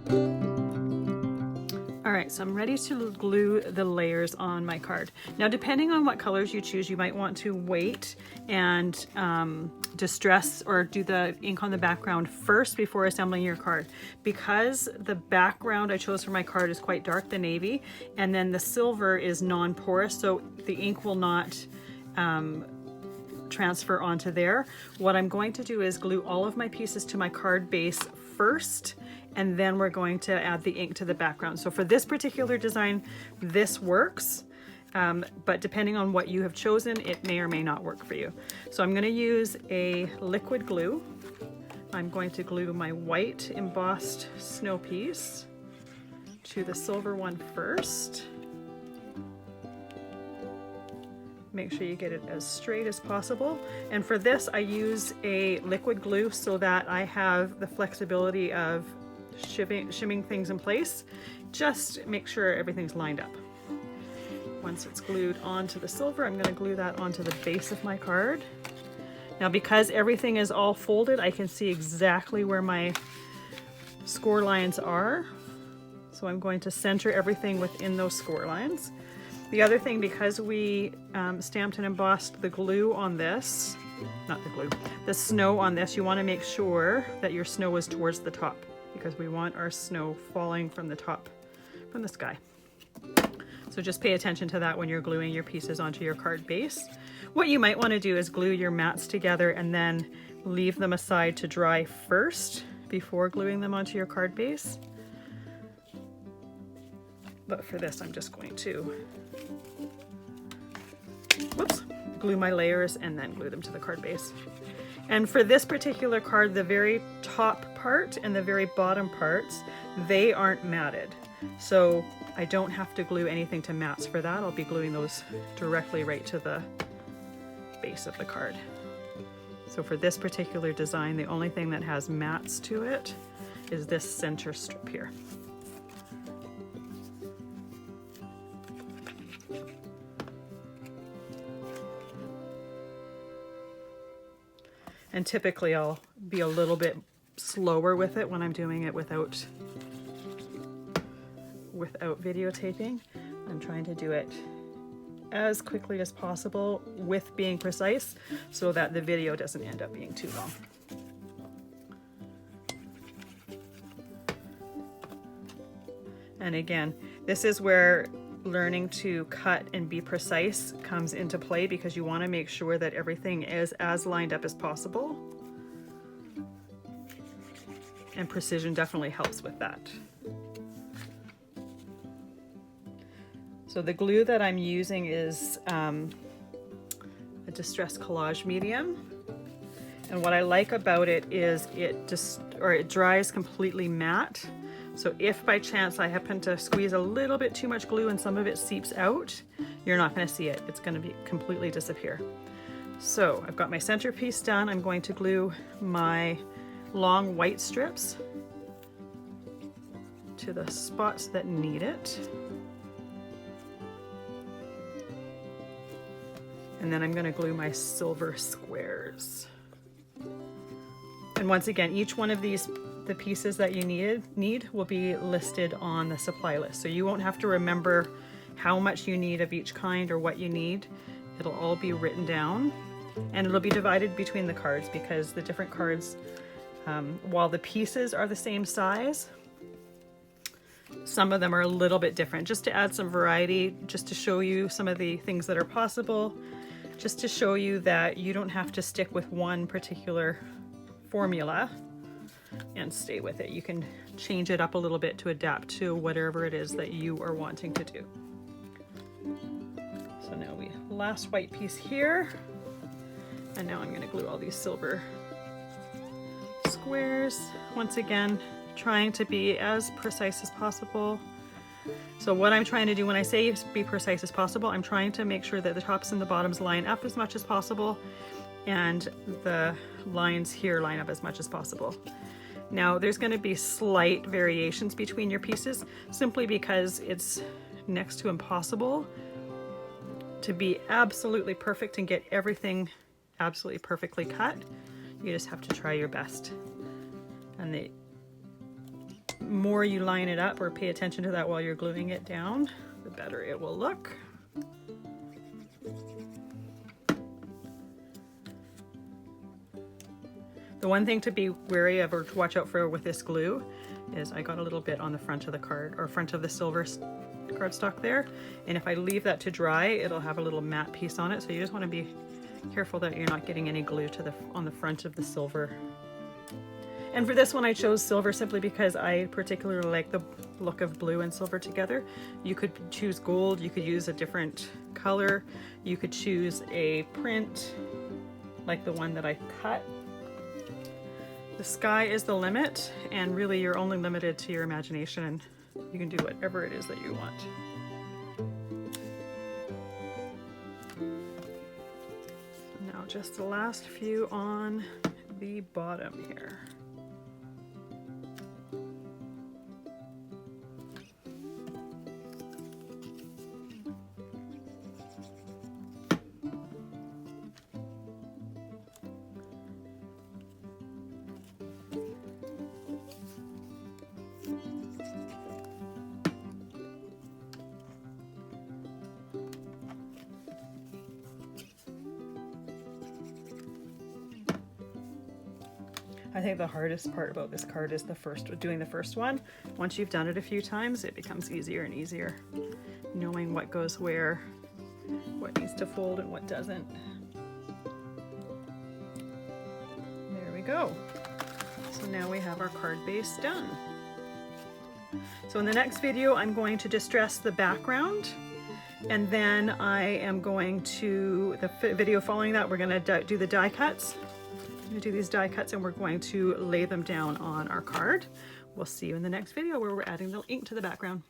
All right, so I'm ready to glue the layers on my card. Now, depending on what colors you choose, you might want to wait and distress or do the ink on the background first before assembling your card. Because the background I chose for my card is quite dark, the navy, and then the silver is non-porous, so the ink will not transfer onto there. What I'm going to do is glue all of my pieces to my card base first, and then we're going to add the ink to the background. So for this particular design, this works, but depending on what you have chosen, it may or may not work for you. So I'm gonna use a liquid glue. I'm going to glue my white embossed snow piece to the silver one first. Make sure you get it as straight as possible. And for this, I use a liquid glue so that I have the flexibility of shimming things in place. Just make sure everything's lined up. Once it's glued onto the silver, I'm going to glue that onto the base of my card. Now, because everything is all folded, I can see exactly where my score lines are. So I'm going to center everything within those score lines. The other thing, because we stamped and embossed the glue on this, not the glue, the snow on this, you want to make sure that your snow is towards the top, because we want our snow falling from the top, from the sky. So just pay attention to that when you're gluing your pieces onto your card base. What you might want to do is glue your mats together and then leave them aside to dry first before gluing them onto your card base. But for this, I'm just going to, glue my layers and then glue them to the card base. And for this particular card, the very top part and the very bottom parts, they aren't matted. So I don't have to glue anything to mats for that. I'll be gluing those directly right to the base of the card. So for this particular design, the only thing that has mats to it is this center strip here. And typically I'll be a little bit slower with it when I'm doing it without videotaping. I'm trying to do it as quickly as possible with being precise so that the video doesn't end up being too long. And again, this is where learning to cut and be precise comes into play, because you want to make sure that everything is as lined up as possible. And precision definitely helps with that. So the glue that I'm using is a distress collage medium. And what I like about it is it dries completely matte. So if by chance I happen to squeeze a little bit too much glue and some of it seeps out, you're not going to see it. It's going to completely disappear. So I've got my centerpiece done. I'm going to glue my long white strips to the spots that need it. And then I'm going to glue my silver squares. And once again, each one of these, the pieces that you need will be listed on the supply list. So you won't have to remember how much you need of each kind or what you need. It'll all be written down, and it'll be divided between the cards, because the different cards, while the pieces are the same size, some of them are a little bit different, just to add some variety, just to show you some of the things that are possible, just to show you that you don't have to stick with one particular formula and stay with it. You can change it up a little bit to adapt to whatever it is that you are wanting to do. So now last white piece here, and now I'm going to glue all these silver squares. Once again, trying to be as precise as possible. So what I'm trying to do when I say be precise as possible, I'm trying to make sure that the tops and the bottoms line up as much as possible, and the lines here line up as much as possible. Now there's going to be slight variations between your pieces, simply because it's next to impossible to be absolutely perfect and get everything absolutely perfectly cut. You just have to try your best. And more you line it up or pay attention to that while you're gluing it down, the better it will look. The one thing to be wary of or to watch out for with this glue is I got a little bit on the front of the card, or front of the silver cardstock there, and if I leave that to dry, it'll have a little matte piece on it, so you just want to be careful that you're not getting any glue to on the front of the silver. And for this one I chose silver simply because I particularly like the look of blue and silver together. You could choose gold, you could use a different color, you could choose a print like the one that I cut. The sky is the limit, and really you're only limited to your imagination, and you can do whatever it is that you want. Now just the last few on the bottom here. I think the hardest part about this card is doing the first one. Once you've done it a few times, it becomes easier and easier, knowing what goes where, what needs to fold and what doesn't. There we go. So now we have our card base done. So in the next video, I'm going to distress the background, and then I am going to, the video following that, we're going to do the die cuts. I'm going to do these die cuts and we're going to lay them down on our card. We'll see you in the next video where we're adding the ink to the background.